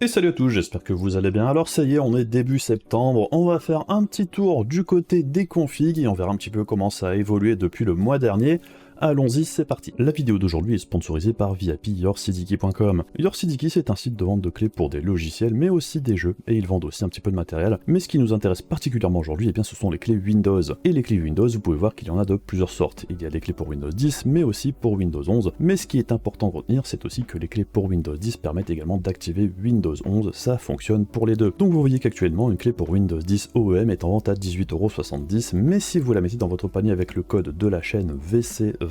Et salut à tous, j'espère que vous allez bien. Alors ça y est, on est début septembre, on va faire un petit tour du côté des configs et on verra un petit peu comment ça a évolué depuis le mois dernier. Allons-y, c'est parti. La vidéo d'aujourd'hui est sponsorisée par VIP-YourCDKey.com. YourCDKey, c'est un site de vente de clés pour des logiciels, mais aussi des jeux, et ils vendent aussi un petit peu de matériel. Mais ce qui nous intéresse particulièrement aujourd'hui, eh bien, ce sont les clés Windows. Et les clés Windows, vous pouvez voir qu'il y en a de plusieurs sortes. Il y a des clés pour Windows 10, mais aussi pour Windows 11. Mais ce qui est important de retenir, c'est aussi que les clés pour Windows 10 permettent également d'activer Windows 11. Ça fonctionne pour les deux. Donc vous voyez qu'actuellement, une clé pour Windows 10 OEM est en vente à 18,70 €, mais si vous la mettez dans votre panier avec le code de la chaîne VC25,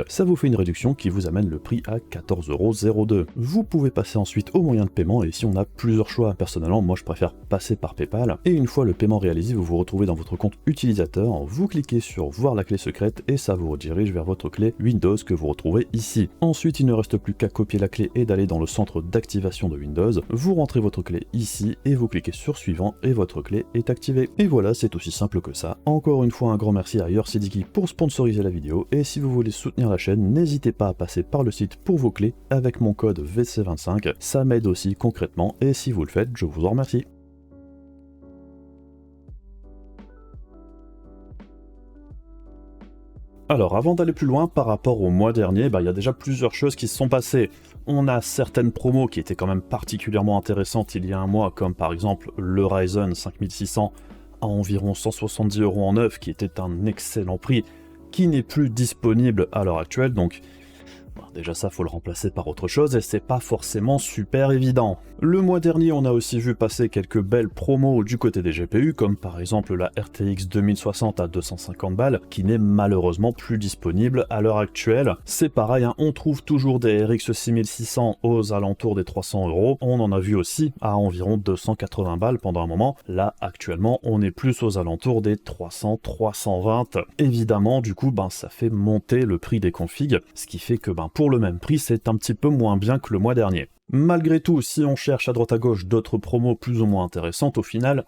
ça vous fait une réduction qui vous amène le prix à 14,02 €. Vous pouvez passer ensuite au moyen de paiement, et ici on a plusieurs choix. Personnellement, moi je préfère passer par PayPal, et une fois le paiement réalisé, vous vous retrouvez dans votre compte utilisateur, vous cliquez sur voir la clé secrète, et ça vous redirige vers votre clé Windows que vous retrouvez ici. Ensuite, il ne reste plus qu'à copier la clé et d'aller dans le centre d'activation de Windows, vous rentrez votre clé ici, et vous cliquez sur suivant, et votre clé est activée. Et voilà, c'est aussi simple que ça. Encore une fois, un grand merci à YourCDKey pour sponsoriser la vidéo, et si vous voulez soutenir la chaîne, n'hésitez pas à passer par le site pour vos clés avec mon code VC25, ça m'aide aussi concrètement, et si vous le faites, je vous en remercie. Alors, avant d'aller plus loin, par rapport au mois dernier, il y a déjà plusieurs choses qui se sont passées. On a certaines promos qui étaient quand même particulièrement intéressantes il y a un mois, comme par exemple le Ryzen 5600 à environ 170 € en neuf, qui était un excellent prix, qui n'est plus disponible à l'heure actuelle, donc déjà ça faut le remplacer par autre chose et c'est pas forcément super évident. Le mois dernier on a aussi vu passer quelques belles promos du côté des GPU, comme par exemple la RTX 2060 à 250 balles, qui n'est malheureusement plus disponible à l'heure actuelle. C'est pareil, on trouve toujours des RX 6600 aux alentours des 300 €, on en a vu aussi à environ 280 balles pendant un moment. Là actuellement on est plus aux alentours des 300-320. Évidemment du coup ça fait monter le prix des configs, ce qui fait que pour le même prix, c'est un petit peu moins bien que le mois dernier. Malgré tout, si on cherche à droite à gauche d'autres promos plus ou moins intéressantes, au final,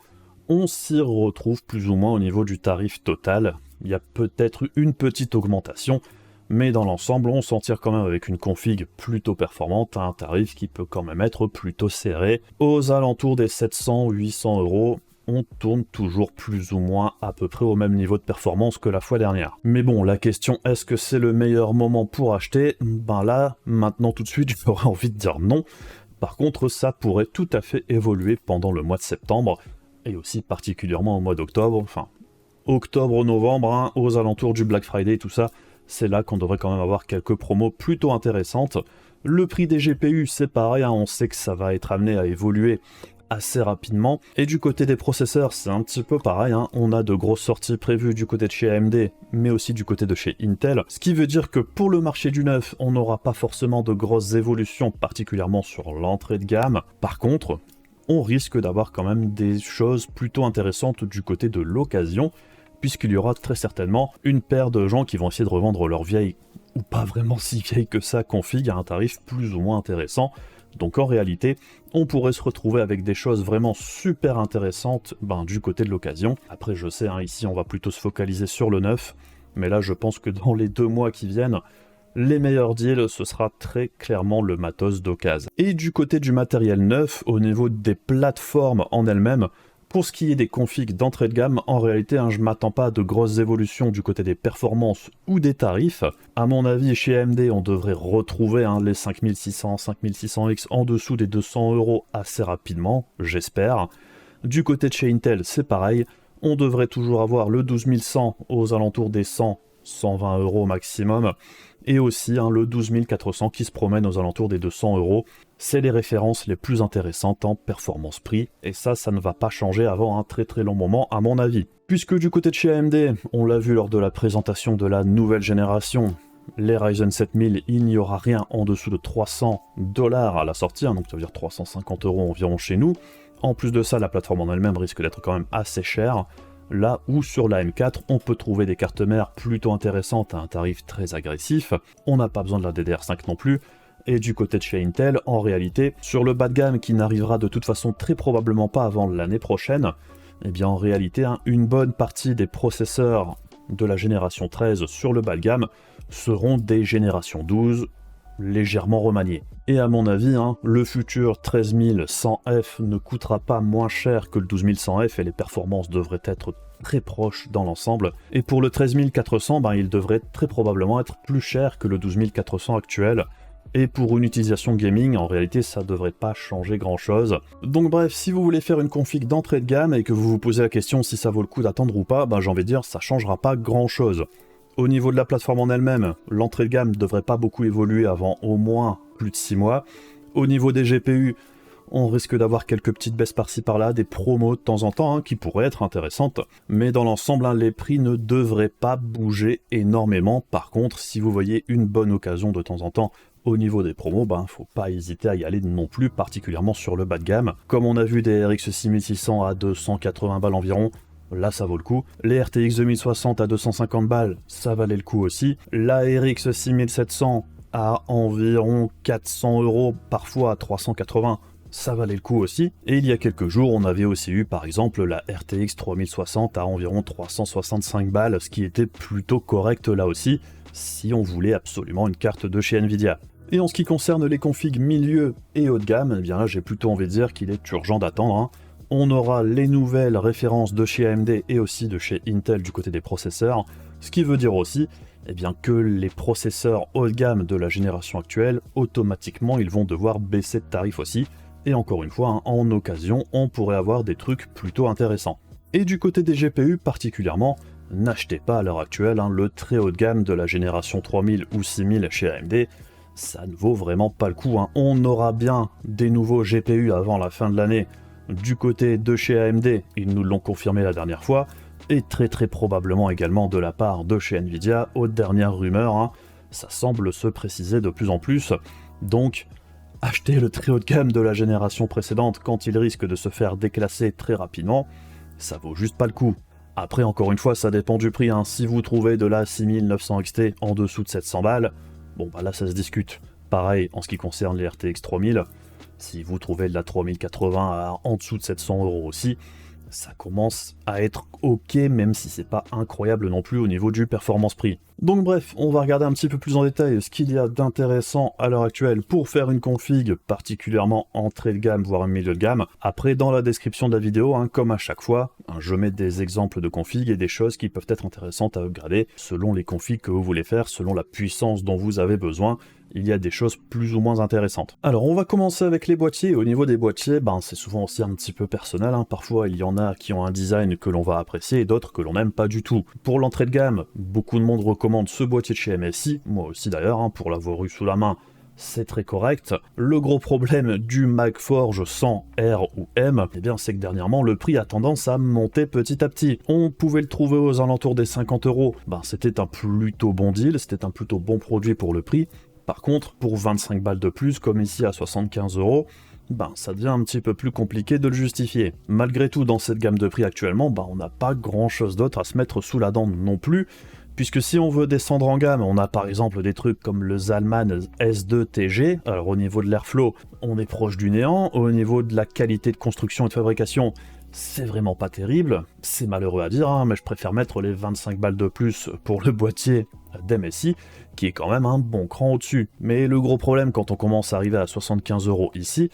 on s'y retrouve plus ou moins au niveau du tarif total. Il y a peut-être une petite augmentation, mais dans l'ensemble, on s'en tire quand même avec une config plutôt performante à un tarif qui peut quand même être plutôt serré. Aux alentours des 700-800 €, on tourne toujours plus ou moins à peu près au même niveau de performance que la fois dernière. Mais bon, la question est-ce que c'est le meilleur moment pour acheter? Là, maintenant tout de suite, j'aurais envie de dire non. Par contre, ça pourrait tout à fait évoluer pendant le mois de septembre, et aussi particulièrement au mois d'octobre, enfin, octobre-novembre, aux alentours du Black Friday, tout ça, c'est là qu'on devrait quand même avoir quelques promos plutôt intéressantes. Le prix des GPU, c'est pareil, on sait que ça va être amené à évoluer assez rapidement. Et du côté des processeurs, c'est un petit peu pareil, on a de grosses sorties prévues du côté de chez AMD, mais aussi du côté de chez Intel, ce qui veut dire que pour le marché du neuf, on n'aura pas forcément de grosses évolutions, particulièrement sur l'entrée de gamme. Par contre, on risque d'avoir quand même des choses plutôt intéressantes du côté de l'occasion, puisqu'il y aura très certainement une paire de gens qui vont essayer de revendre leur vieille, ou pas vraiment si vieille que ça, config à un tarif plus ou moins intéressant. Donc en réalité, on pourrait se retrouver avec des choses vraiment super intéressantes du côté de l'occasion. Après je sais, ici on va plutôt se focaliser sur le neuf, mais là je pense que dans les 2 mois qui viennent, les meilleurs deals, ce sera très clairement le matos d'occasion. Et du côté du matériel neuf, au niveau des plateformes en elles-mêmes, pour ce qui est des configs d'entrée de gamme, en réalité, je m'attends pas à de grosses évolutions du côté des performances ou des tarifs. À mon avis, chez AMD, on devrait retrouver les 5600, 5600X en dessous des 200 € assez rapidement, j'espère. Du côté de chez Intel, c'est pareil. On devrait toujours avoir le 12100 aux alentours des 100, 120 € maximum. Et aussi le 12400 qui se promène aux alentours des 200 €. C'est les références les plus intéressantes en performance-prix, et ça ne va pas changer avant un très très long moment à mon avis. Puisque du côté de chez AMD, on l'a vu lors de la présentation de la nouvelle génération, les Ryzen 7000, il n'y aura rien en dessous de 300 $ à la sortie, donc ça veut dire 350 € environ chez nous. En plus de ça, la plateforme en elle-même risque d'être quand même assez chère. Là où sur la M4, on peut trouver des cartes mères plutôt intéressantes à un tarif très agressif. On n'a pas besoin de la DDR5 non plus. Et du côté de chez Intel, en réalité, sur le bas de gamme qui n'arrivera de toute façon très probablement pas avant l'année prochaine, en réalité, une bonne partie des processeurs de la génération 13 sur le bas de gamme seront des générations 12, légèrement remanié. Et à mon avis, le futur 13100F ne coûtera pas moins cher que le 12100F et les performances devraient être très proches dans l'ensemble. Et pour le 13400, il devrait très probablement être plus cher que le 12400 actuel. Et pour une utilisation gaming, en réalité, ça devrait pas changer grand chose. Donc bref, si vous voulez faire une config d'entrée de gamme et que vous vous posez la question si ça vaut le coup d'attendre ou pas, j'ai envie de dire, ça changera pas grand chose. Au niveau de la plateforme en elle-même, l'entrée de gamme ne devrait pas beaucoup évoluer avant au moins plus de 6 mois. Au niveau des GPU, on risque d'avoir quelques petites baisses par-ci par-là, des promos de temps en temps qui pourraient être intéressantes. Mais dans l'ensemble, les prix ne devraient pas bouger énormément. Par contre, si vous voyez une bonne occasion de temps en temps au niveau des promos, faut pas hésiter à y aller non plus, particulièrement sur le bas de gamme. Comme on a vu des RX 6600 à 280 balles environ, là ça vaut le coup. Les RTX 2060 à 250 balles, ça valait le coup aussi. La RX 6700 à environ 400 €, parfois à 380, ça valait le coup aussi. Et il y a quelques jours, on avait aussi eu par exemple la RTX 3060 à environ 365 balles, ce qui était plutôt correct là aussi, si on voulait absolument une carte de chez Nvidia. Et en ce qui concerne les configs milieu et haut de gamme, bien là j'ai plutôt envie de dire qu'il est urgent d'attendre. On aura les nouvelles références de chez AMD et aussi de chez Intel du côté des processeurs, ce qui veut dire aussi que les processeurs haut de gamme de la génération actuelle, automatiquement ils vont devoir baisser de tarif aussi, et encore une fois, en occasion, on pourrait avoir des trucs plutôt intéressants. Et du côté des GPU particulièrement, n'achetez pas à l'heure actuelle le très haut de gamme de la génération 3000 ou 6000 chez AMD, ça ne vaut vraiment pas le coup. On aura bien des nouveaux GPU avant la fin de l'année du côté de chez AMD, ils nous l'ont confirmé la dernière fois, et très probablement également de la part de chez Nvidia, aux dernières rumeurs, ça semble se préciser de plus en plus, donc achetez le très haut de gamme de la génération précédente quand il risque de se faire déclasser très rapidement, ça vaut juste pas le coup. Après, encore une fois, ça dépend du prix, si vous trouvez de la 6900 XT en dessous de 700 balles, là ça se discute. Pareil en ce qui concerne les RTX 3000, si vous trouvez de la 3080 en dessous de 700 € aussi, ça commence à être ok, même si c'est pas incroyable non plus au niveau du performance-prix. Donc bref, on va regarder un petit peu plus en détail ce qu'il y a d'intéressant à l'heure actuelle pour faire une config particulièrement entrée de gamme, voire un milieu de gamme. Après, dans la description de la vidéo, comme à chaque fois, je mets des exemples de config et des choses qui peuvent être intéressantes à upgrader selon les configs que vous voulez faire, selon la puissance dont vous avez besoin. Il y a des choses plus ou moins intéressantes. Alors on va commencer avec les boîtiers. Au niveau des boîtiers, c'est souvent aussi un petit peu personnel. Parfois il y en a qui ont un design que l'on va apprécier et d'autres que l'on n'aime pas du tout. Pour l'entrée de gamme, beaucoup de monde recommande ce boîtier de chez MSI, moi aussi d'ailleurs, pour l'avoir eu sous la main, c'est très correct. Le gros problème du MagForge 100 R ou M, c'est que dernièrement le prix a tendance à monter petit à petit. On pouvait le trouver aux alentours des 50 €, c'était un plutôt bon deal, c'était un plutôt bon produit pour le prix. Par contre, pour 25 balles de plus, comme ici à 75 €, ça devient un petit peu plus compliqué de le justifier. Malgré tout, dans cette gamme de prix actuellement, on n'a pas grand chose d'autre à se mettre sous la dent non plus, puisque si on veut descendre en gamme, on a par exemple des trucs comme le Zalman S2 TG, alors au niveau de l'airflow, on est proche du néant, au niveau de la qualité de construction et de fabrication, c'est vraiment pas terrible, c'est malheureux à dire, mais je préfère mettre les 25 balles de plus pour le boîtier d'MSI, qui est quand même un bon cran au-dessus. Mais le gros problème quand on commence à arriver à 75 € ici,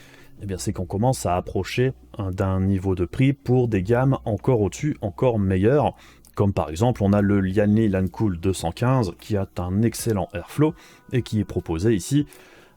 c'est qu'on commence à approcher d'un niveau de prix pour des gammes encore au-dessus, encore meilleures, comme par exemple on a le Lianli Lancool 215 qui a un excellent airflow et qui est proposé ici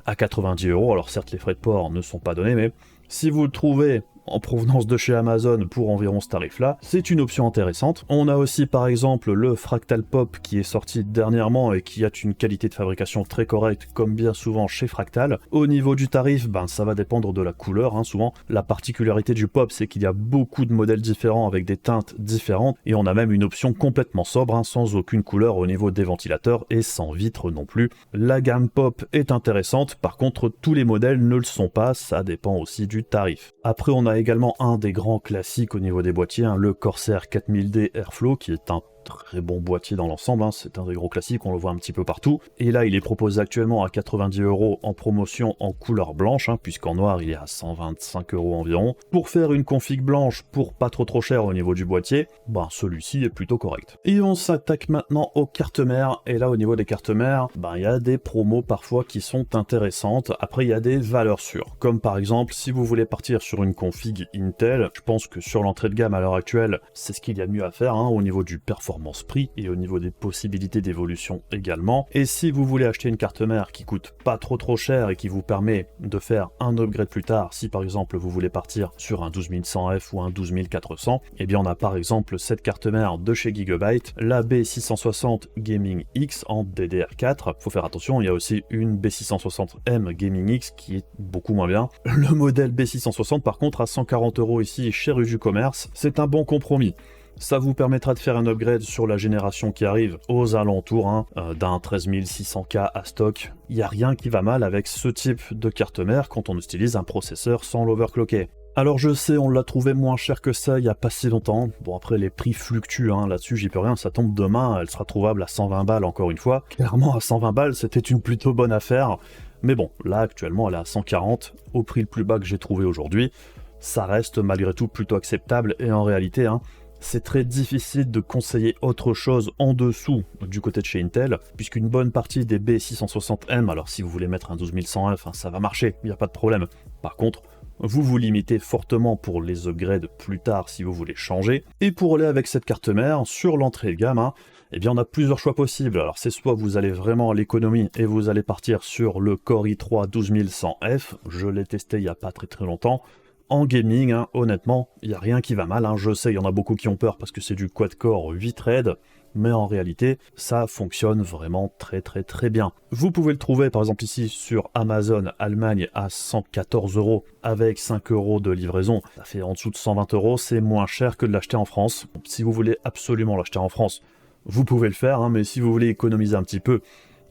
à 90 €. Alors certes les frais de port ne sont pas donnés, mais si vous le trouvez en provenance de chez Amazon pour environ ce tarif-là, c'est une option intéressante. On a aussi par exemple le Fractal Pop qui est sorti dernièrement et qui a une qualité de fabrication très correcte, comme bien souvent chez Fractal. Au niveau du tarif, ça va dépendre de la couleur, souvent. La particularité du Pop, c'est qu'il y a beaucoup de modèles différents avec des teintes différentes, et on a même une option complètement sobre, sans aucune couleur au niveau des ventilateurs et sans vitre non plus. La gamme Pop est intéressante, par contre tous les modèles ne le sont pas, ça dépend aussi du tarif. Après on a également un des grands classiques au niveau des boîtiers, le Corsair 4000D Airflow, qui est un très bon boîtier dans l'ensemble, hein, c'est un des gros classiques, on le voit un petit peu partout. Et là, il est proposé actuellement à 90 € en promotion en couleur blanche, hein, puisqu'en noir, il est à 125 € environ. Pour faire une config blanche pour pas trop cher au niveau du boîtier, ben celui-ci est plutôt correct. Et on s'attaque maintenant aux cartes mères, et là, au niveau des cartes mères, ben il y a des promos parfois qui sont intéressantes. Après, il y a des valeurs sûres, comme par exemple, si vous voulez partir sur une config Intel, je pense que sur l'entrée de gamme à l'heure actuelle, c'est ce qu'il y a de mieux à faire, hein, au niveau du performance-prix et au niveau des possibilités d'évolution également. Et si vous voulez acheter une carte mère qui coûte pas trop cher et qui vous permet de faire un upgrade plus tard, si par exemple vous voulez partir sur un 12100F ou un 12400, eh bien on a par exemple cette carte mère de chez Gigabyte, la B660 Gaming X en DDR4. Faut faire attention, il y a aussi une B660M Gaming X qui est beaucoup moins bien. Le modèle B660 par contre à 140 € ici chez Ruju Commerce, c'est un bon compromis. Ça vous permettra de faire un upgrade sur la génération qui arrive aux alentours hein, d'un 13600K à stock. Il n'y a rien qui va mal avec ce type de carte mère quand on utilise un processeur sans l'overclocker. Alors je sais, on l'a trouvé moins cher que ça il n'y a pas si longtemps. Bon après les prix fluctuent, hein, là-dessus j'y peux rien, ça tombe demain, elle sera trouvable à 120 balles encore une fois. Clairement à 120 balles c'était une plutôt bonne affaire. Mais bon, là actuellement elle est à 140, au prix le plus bas que j'ai trouvé aujourd'hui. Ça reste malgré tout plutôt acceptable et en réalité, hein, c'est très difficile de conseiller autre chose en dessous du côté de chez Intel, puisqu'une bonne partie des B660M, alors si vous voulez mettre un 12100F, hein, ça va marcher, il n'y a pas de problème. Par contre, vous vous limitez fortement pour les upgrades plus tard si vous voulez changer. Et pour aller avec cette carte mère, sur l'entrée de gamme, hein, eh bien on a plusieurs choix possibles. Alors c'est soit vous allez vraiment à l'économie et vous allez partir sur le Core i3 12100F, je l'ai testé il n'y a pas très longtemps. En gaming, hein, honnêtement, il n'y a rien qui va mal. Hein. Je sais, il y en a beaucoup qui ont peur parce que c'est du quad-core 8 threads, mais en réalité, ça fonctionne vraiment très bien. Vous pouvez le trouver par exemple ici sur Amazon Allemagne à 114 € avec 5 € de livraison. Ça fait en dessous de 120 €, c'est moins cher que de l'acheter en France. Si vous voulez absolument l'acheter en France, vous pouvez le faire, hein, mais si vous voulez économiser un petit peu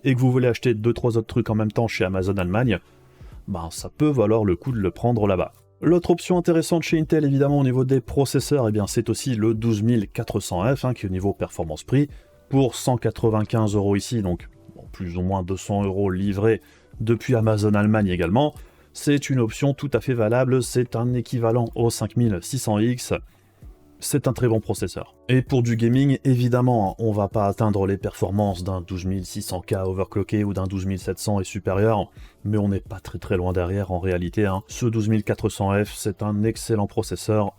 et que vous voulez acheter 2-3 autres trucs en même temps chez Amazon Allemagne, ben ça peut valoir le coup de le prendre là-bas. L'autre option intéressante chez Intel, évidemment, au niveau des processeurs, eh bien, c'est aussi le 12400F, hein, qui est au niveau performance-prix, pour 195 € ici, donc bon, plus ou moins 200 € livrés depuis Amazon Allemagne également. C'est une option tout à fait valable, c'est un équivalent au 5600X. C'est un très bon processeur. Et pour du gaming, évidemment, on va pas atteindre les performances d'un 12600K overclocké ou d'un 12700 et supérieur, mais on n'est pas très loin derrière en réalité. Hein. Ce 12400F, c'est un excellent processeur.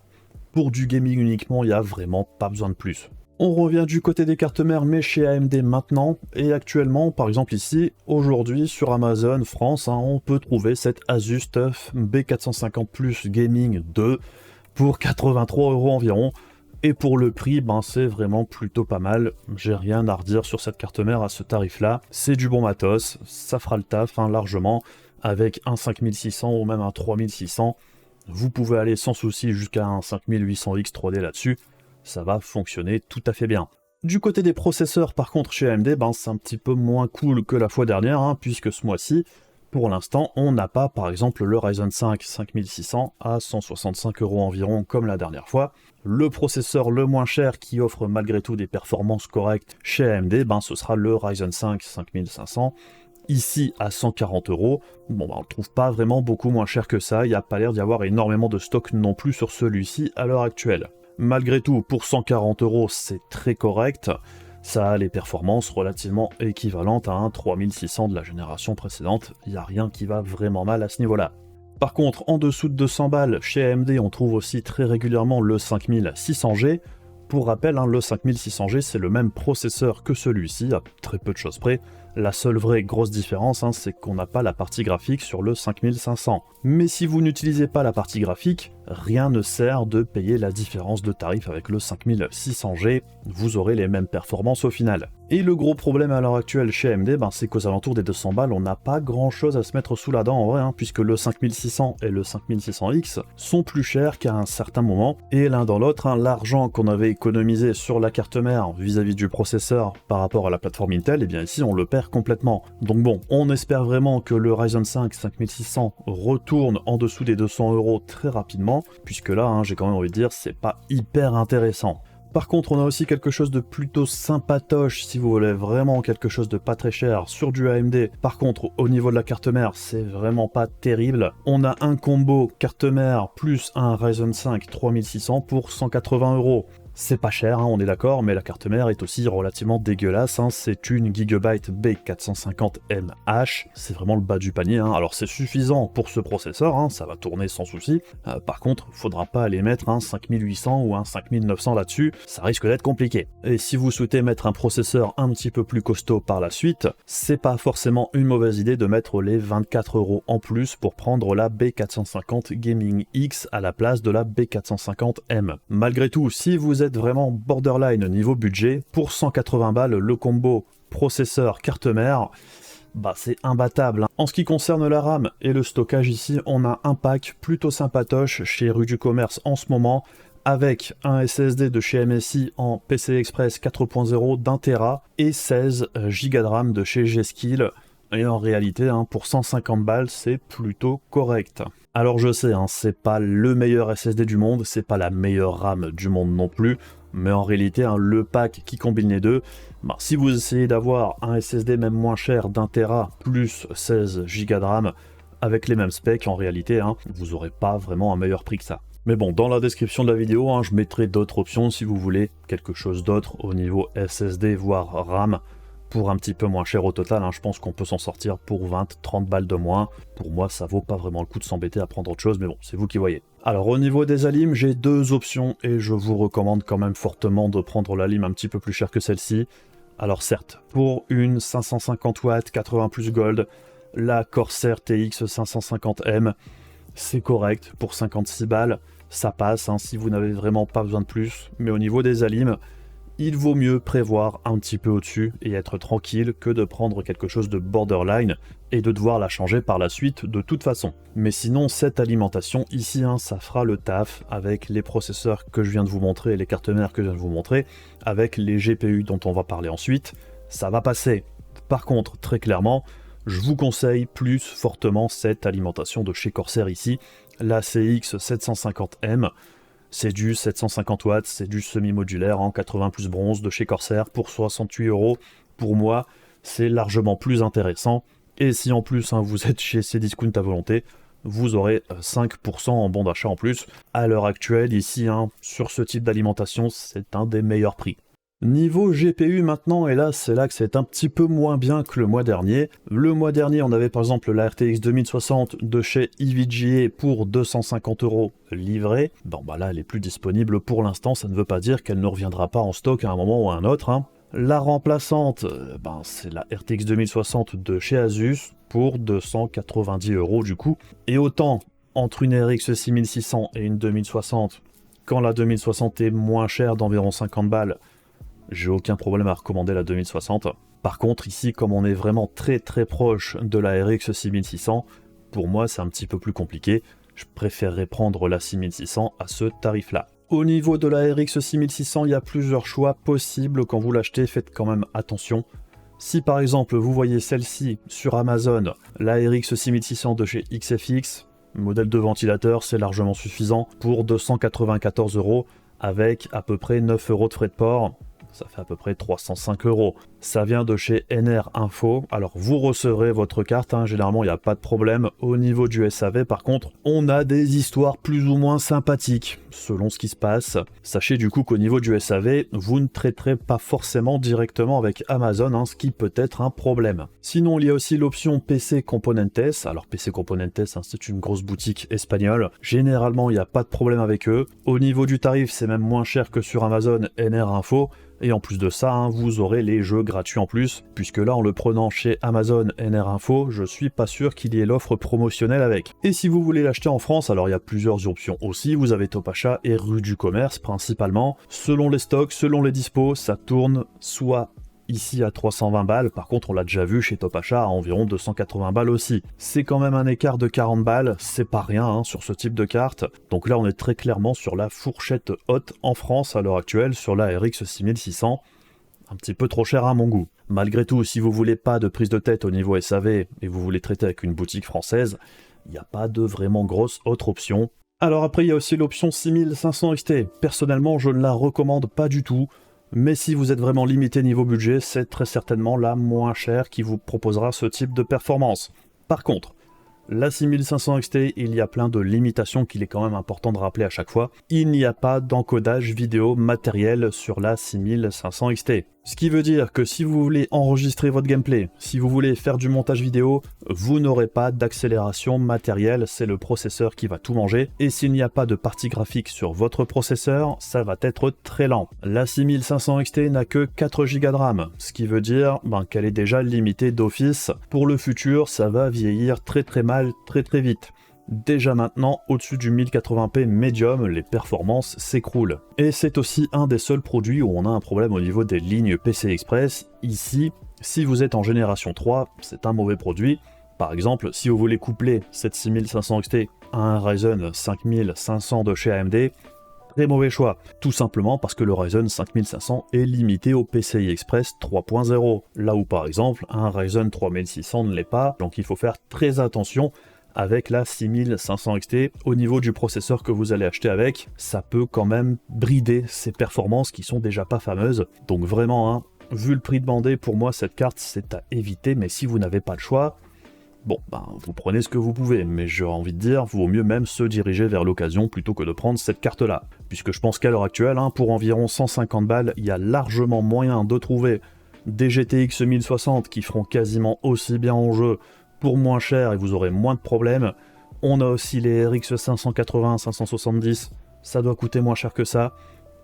Pour du gaming uniquement, il n'y a vraiment pas besoin de plus. On revient du côté des cartes mères, mais chez AMD maintenant, et actuellement, par exemple ici, aujourd'hui, sur Amazon France, hein, on peut trouver cette Asus TUF B450 Plus Gaming 2, pour 83 € environ, et pour le prix, ben c'est vraiment plutôt pas mal. J'ai rien à redire sur cette carte mère à ce tarif-là. C'est du bon matos, ça fera le taf hein, largement, avec un 5600 ou même un 3600. Vous pouvez aller sans souci jusqu'à un 5800X 3D là-dessus, ça va fonctionner tout à fait bien. Du côté des processeurs, par contre, chez AMD, ben, c'est un petit peu moins cool que la fois dernière, hein, puisque ce mois-ci, pour l'instant, on n'a pas, par exemple, le Ryzen 5 5600 à 165 € environ, comme la dernière fois. Le processeur le moins cher qui offre malgré tout des performances correctes chez AMD, ben, ce sera le Ryzen 5 5500, ici à 140 €. Bon, ben, on ne le trouve pas vraiment beaucoup moins cher que ça, il n'y a pas l'air d'y avoir énormément de stock non plus sur celui-ci à l'heure actuelle. Malgré tout, pour 140 €, c'est très correct. Ça a les performances relativement équivalentes à un 3600 de la génération précédente, il n'y a rien qui va vraiment mal à ce niveau-là. Par contre, en dessous de 200 balles, chez AMD, on trouve aussi très régulièrement le 5600G. Pour rappel, hein, le 5600G, c'est le même processeur que celui-ci, à très peu de choses près. La seule vraie grosse différence, hein, c'est qu'on n'a pas la partie graphique sur le 5500. Mais si vous n'utilisez pas la partie graphique, rien ne sert de payer la différence de tarif avec le 5600G, vous aurez les mêmes performances au final. Et le gros problème à l'heure actuelle chez AMD, ben, c'est qu'aux alentours des 200 balles, on n'a pas grand chose à se mettre sous la dent en vrai, hein, puisque le 5600 et le 5600X sont plus chers qu'à un certain moment, et l'un dans l'autre, hein, l'argent qu'on avait économisé sur la carte mère vis-à-vis du processeur par rapport à la plateforme Intel, et bien ici on le perd complètement. Donc bon, on espère vraiment que le Ryzen 5 5600 retourne en dessous des 200 € très rapidement, puisque là, hein, j'ai quand même envie de dire, c'est pas hyper intéressant. Par contre, on a aussi quelque chose de plutôt sympatoche si vous voulez vraiment quelque chose de pas très cher sur du AMD. Par contre, au niveau de la carte mère, c'est vraiment pas terrible. On a un combo carte mère plus un Ryzen 5 3600 pour 180 €. C'est pas cher, hein, on est d'accord, mais la carte mère est aussi relativement dégueulasse. Hein. C'est une Gigabyte B450MH, c'est vraiment le bas du panier. Hein. Alors c'est suffisant pour ce processeur, hein, ça va tourner sans souci. Par contre, faudra pas aller mettre un 5800 ou un 5900 là-dessus, ça risque d'être compliqué. Et si vous souhaitez mettre un processeur un petit peu plus costaud par la suite, c'est pas forcément une mauvaise idée de mettre les 24 € en plus pour prendre la B450 Gaming X à la place de la B450M. Malgré tout, si vous êtes vraiment borderline niveau budget, pour 180 balles, le combo processeur carte mère, bah c'est imbattable. En ce qui concerne la RAM et le stockage ici, on a un pack plutôt sympatoche chez Rue du Commerce en ce moment, avec un SSD de chez MSI en PCI Express 4.0 d'1 Tera et 16 Go de RAM de chez G-Skill. Et en réalité, hein, pour 150 balles, c'est plutôt correct. Alors je sais, hein, c'est pas le meilleur SSD du monde, c'est pas la meilleure RAM du monde non plus, mais en réalité, hein, le pack qui combine les deux, bah, si vous essayez d'avoir un SSD même moins cher d'1 Tera plus 16 Go de RAM avec les mêmes specs, en réalité, hein, vous n'aurez pas vraiment un meilleur prix que ça. Mais bon, dans la description de la vidéo, hein, je mettrai d'autres options si vous voulez quelque chose d'autre au niveau SSD, voire RAM, pour un petit peu moins cher au total. Hein, je pense qu'on peut s'en sortir pour 20-30 balles de moins. Pour moi, ça vaut pas vraiment le coup de s'embêter à prendre autre chose, mais bon, c'est vous qui voyez. Alors au niveau des alims, j'ai deux options et je vous recommande quand même fortement de prendre la lime un petit peu plus chère que celle-ci. Alors certes, pour une 550 watts 80 plus gold, la Corsair TX 550M, c'est correct pour 56 balles, ça passe hein, si vous n'avez vraiment pas besoin de plus. Mais au niveau des alims, il vaut mieux prévoir un petit peu au-dessus et être tranquille que de prendre quelque chose de borderline et de devoir la changer par la suite de toute façon. Mais sinon, cette alimentation ici, hein, ça fera le taf avec les processeurs que je viens de vous montrer et les cartes mères que je viens de vous montrer, avec les GPU dont on va parler ensuite, ça va passer. Par contre, très clairement, je vous conseille plus fortement cette alimentation de chez Corsair ici, la CX 750M. C'est du 750 watts, c'est du semi-modulaire en 80 plus bronze de chez Corsair pour 68 €. Pour moi, c'est largement plus intéressant. Et si en plus hein, vous êtes chez Cdiscount à volonté, vous aurez 5% en bon d'achat en plus. À l'heure actuelle, ici, hein, sur ce type d'alimentation, c'est un des meilleurs prix. Niveau GPU maintenant, et là c'est là que c'est un petit peu moins bien que le mois dernier. Le mois dernier on avait par exemple la RTX 2060 de chez EVGA pour 250 € livrée. Bon bah là elle est plus disponible pour l'instant, ça ne veut pas dire qu'elle ne reviendra pas en stock à un moment ou à un autre. Hein. La remplaçante, c'est la RTX 2060 de chez Asus pour 290 € du coup. Et autant entre une RX 6600 et une 2060, quand la 2060 est moins chère d'environ 50 balles, j'ai aucun problème à recommander la 2060. Par contre, ici, comme on est vraiment très proche de la RX 6600, pour moi, c'est un petit peu plus compliqué. Je préférerais prendre la 6600 à ce tarif-là. Au niveau de la RX 6600, il y a plusieurs choix possibles. Quand vous l'achetez, faites quand même attention. Si par exemple, vous voyez celle-ci sur Amazon, la RX 6600 de chez XFX, modèle de ventilateur, c'est largement suffisant pour 294 € avec à peu près 9 € de frais de port. Ça fait à peu près 305 €. Ça vient de chez NR Info. Alors vous recevrez votre carte, hein. Généralement il n'y a pas de problème. Au niveau du SAV par contre, on a des histoires plus ou moins sympathiques selon ce qui se passe. Sachez du coup qu'au niveau du SAV, vous ne traiterez pas forcément directement avec Amazon, hein, ce qui peut être un problème. Sinon il y a aussi l'option PC Componentes. Alors PC Componentes, hein, c'est une grosse boutique espagnole. Généralement il n'y a pas de problème avec eux. Au niveau du tarif, c'est même moins cher que sur Amazon NR Info. Et en plus de ça, hein, vous aurez les jeux gratuits en plus, puisque là, en le prenant chez Amazon NR Info, je suis pas sûr qu'il y ait l'offre promotionnelle avec. Et si vous voulez l'acheter en France, alors il y a plusieurs options aussi, vous avez Top Achat et Rue du Commerce principalement. Selon les stocks, selon les dispos, ça tourne soit ici à 320 balles, par contre on l'a déjà vu chez Top Achat à environ 280 balles aussi. C'est quand même un écart de 40 balles, c'est pas rien hein, sur ce type de carte. Donc là on est très clairement sur la fourchette haute en France à l'heure actuelle, sur la RX 6600, un petit peu trop cher à mon goût. Malgré tout, si vous voulez pas de prise de tête au niveau SAV et vous voulez traiter avec une boutique française, il n'y a pas de vraiment grosse autre option. Alors après, il y a aussi l'option 6500 XT. Personnellement, je ne la recommande pas du tout. Mais si vous êtes vraiment limité niveau budget, c'est très certainement la moins chère qui vous proposera ce type de performance. Par contre, la 6500 XT, il y a plein de limitations qu'il est quand même important de rappeler à chaque fois. Il n'y a pas d'encodage vidéo matériel sur la 6500 XT. Ce qui veut dire que si vous voulez enregistrer votre gameplay, si vous voulez faire du montage vidéo, vous n'aurez pas d'accélération matérielle, c'est le processeur qui va tout manger. Et s'il n'y a pas de partie graphique sur votre processeur, ça va être très lent. La 6500 XT n'a que 4 Go de RAM, ce qui veut dire qu'elle est déjà limitée d'office. Pour le futur, ça va vieillir très mal, très vite. Déjà maintenant, au-dessus du 1080p médium, les performances s'écroulent. Et c'est aussi un des seuls produits où on a un problème au niveau des lignes PCI Express. Ici, si vous êtes en génération 3, c'est un mauvais produit. Par exemple, si vous voulez coupler cette 6500 XT à un Ryzen 5500 de chez AMD, très mauvais choix. Tout simplement parce que le Ryzen 5500 est limité au PCI Express 3.0. Là où par exemple, un Ryzen 3600 ne l'est pas. Donc il faut faire très attention avec la 6500 XT, au niveau du processeur que vous allez acheter avec, ça peut quand même brider ses performances qui sont déjà pas fameuses. Donc vraiment, vu le prix demandé, pour moi cette carte c'est à éviter, mais si vous n'avez pas le choix, vous prenez ce que vous pouvez, mais j'ai envie de dire, vaut mieux même se diriger vers l'occasion plutôt que de prendre cette carte-là. Puisque je pense qu'à l'heure actuelle, pour environ 150 balles, il y a largement moyen de trouver des GTX 1060 qui feront quasiment aussi bien en jeu, pour moins cher et vous aurez moins de problèmes. On a aussi les RX 580, 570, ça doit coûter moins cher que ça,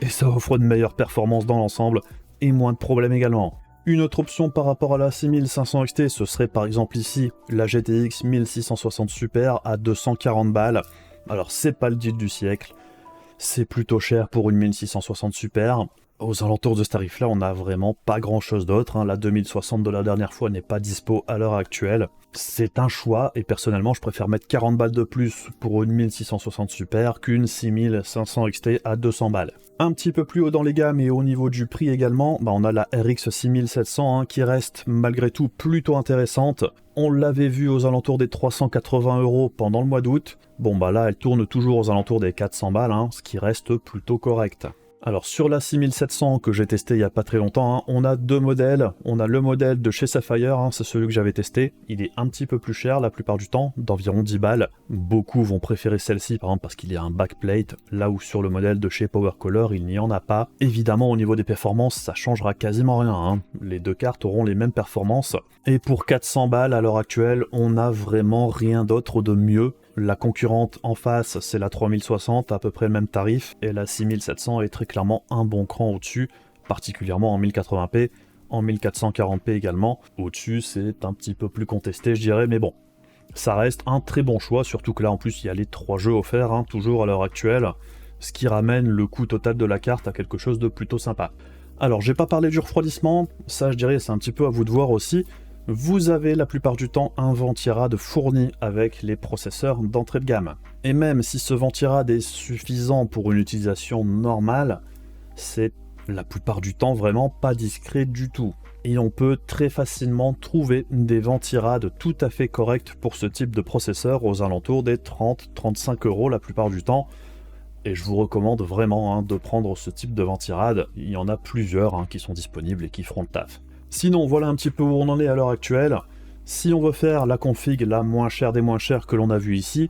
et ça offre de meilleures performances dans l'ensemble, et moins de problèmes également. Une autre option par rapport à la 6500 XT, ce serait par exemple ici, la GTX 1660 Super à 240 balles. Alors c'est pas le deal du siècle, c'est plutôt cher pour une 1660 Super. Aux alentours de ce tarif-là, on n'a vraiment pas grand-chose d'autre. La 2060 de la dernière fois n'est pas dispo à l'heure actuelle. C'est un choix, et personnellement, je préfère mettre 40 balles de plus pour une 1660 Super qu'une 6500 XT à 200 balles. Un petit peu plus haut dans les gammes et au niveau du prix également, on a la RX 6700 qui reste malgré tout plutôt intéressante. On l'avait vu aux alentours des 380 € pendant le mois d'août. Là, elle tourne toujours aux alentours des 400 balles, ce qui reste plutôt correct. Alors sur la 6700 que j'ai testé il n'y a pas très longtemps, on a deux modèles. On a le modèle de chez Sapphire, c'est celui que j'avais testé. Il est un petit peu plus cher la plupart du temps, d'environ 10 balles. Beaucoup vont préférer celle-ci par exemple parce qu'il y a un backplate, là où sur le modèle de chez PowerColor il n'y en a pas. Évidemment au niveau des performances ça changera quasiment rien, Les deux cartes auront les mêmes performances. Et pour 400 balles à l'heure actuelle, on n'a vraiment rien d'autre de mieux. La concurrente en face, c'est la 3060, à peu près le même tarif, et la 6700 est très clairement un bon cran au-dessus, particulièrement en 1080p, en 1440p également. Au-dessus, c'est un petit peu plus contesté, je dirais, mais bon, ça reste un très bon choix, surtout que là, en plus, il y a les 3 jeux offerts, toujours à l'heure actuelle, ce qui ramène le coût total de la carte à quelque chose de plutôt sympa. Alors, j'ai pas parlé du refroidissement, ça, je dirais, c'est un petit peu à vous de voir aussi. Vous avez la plupart du temps un ventirad fourni avec les processeurs d'entrée de gamme. Et même si ce ventirad est suffisant pour une utilisation normale, c'est la plupart du temps vraiment pas discret du tout. Et on peut très facilement trouver des ventirades tout à fait corrects pour ce type de processeur aux alentours des 30-35 € la plupart du temps. Et je vous recommande vraiment de prendre ce type de ventirad. Il y en a plusieurs qui sont disponibles et qui feront le taf. Sinon, voilà un petit peu où on en est à l'heure actuelle. Si on veut faire la config la moins chère des moins chères que l'on a vu ici,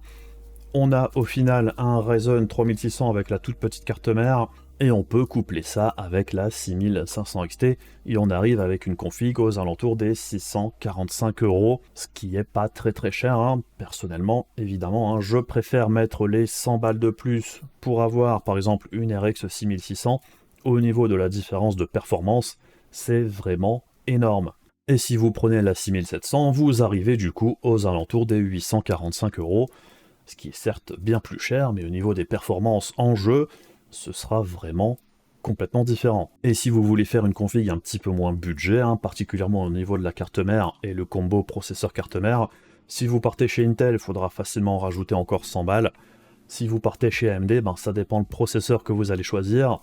on a au final un Ryzen 3600 avec la toute petite carte mère, et on peut coupler ça avec la 6500 XT, et on arrive avec une config aux alentours des 645 €, ce qui est pas très cher. Personnellement, évidemment, je préfère mettre les 100 balles de plus pour avoir par exemple une RX 6600. Au niveau de la différence de performance, c'est vraiment énorme. Et si vous prenez la 6700, vous arrivez du coup aux alentours des 845 €, ce qui est certes bien plus cher, mais au niveau des performances en jeu, ce sera vraiment complètement différent. Et si vous voulez faire une config un petit peu moins budget, particulièrement au niveau de la carte mère et le combo processeur carte mère, si vous partez chez Intel, il faudra facilement rajouter encore 100 balles. Si vous partez chez AMD, ça dépend le processeur que vous allez choisir.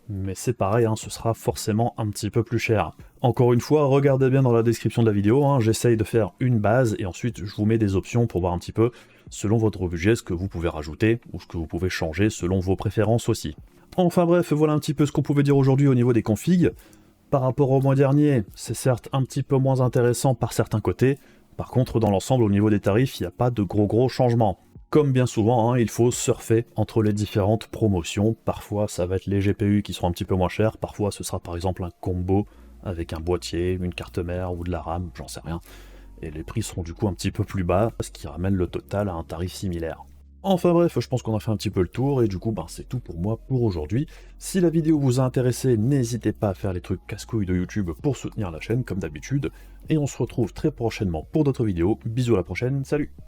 mais c'est pareil, hein, ce sera forcément un petit peu plus cher. Encore une fois, regardez bien dans la description de la vidéo, hein, j'essaye de faire une base et ensuite je vous mets des options pour voir un petit peu, selon votre budget, ce que vous pouvez rajouter ou ce que vous pouvez changer selon vos préférences aussi. Enfin bref, voilà un petit peu ce qu'on pouvait dire aujourd'hui au niveau des configs. Par rapport au mois dernier, c'est certes un petit peu moins intéressant par certains côtés, par contre dans l'ensemble au niveau des tarifs, il n'y a pas de gros changements. Comme bien souvent, hein, il faut surfer entre les différentes promotions. Parfois, ça va être les GPU qui seront un petit peu moins chers. Parfois, ce sera par exemple un combo avec un boîtier, une carte mère ou de la RAM, j'en sais rien. Et les prix seront du coup un petit peu plus bas, ce qui ramène le total à un tarif similaire. Enfin bref, je pense qu'on a fait un petit peu le tour, et du coup, c'est tout pour moi pour aujourd'hui. Si la vidéo vous a intéressé, n'hésitez pas à faire les trucs casse-couilles de YouTube pour soutenir la chaîne, comme d'habitude. Et on se retrouve très prochainement pour d'autres vidéos. Bisous à la prochaine, salut!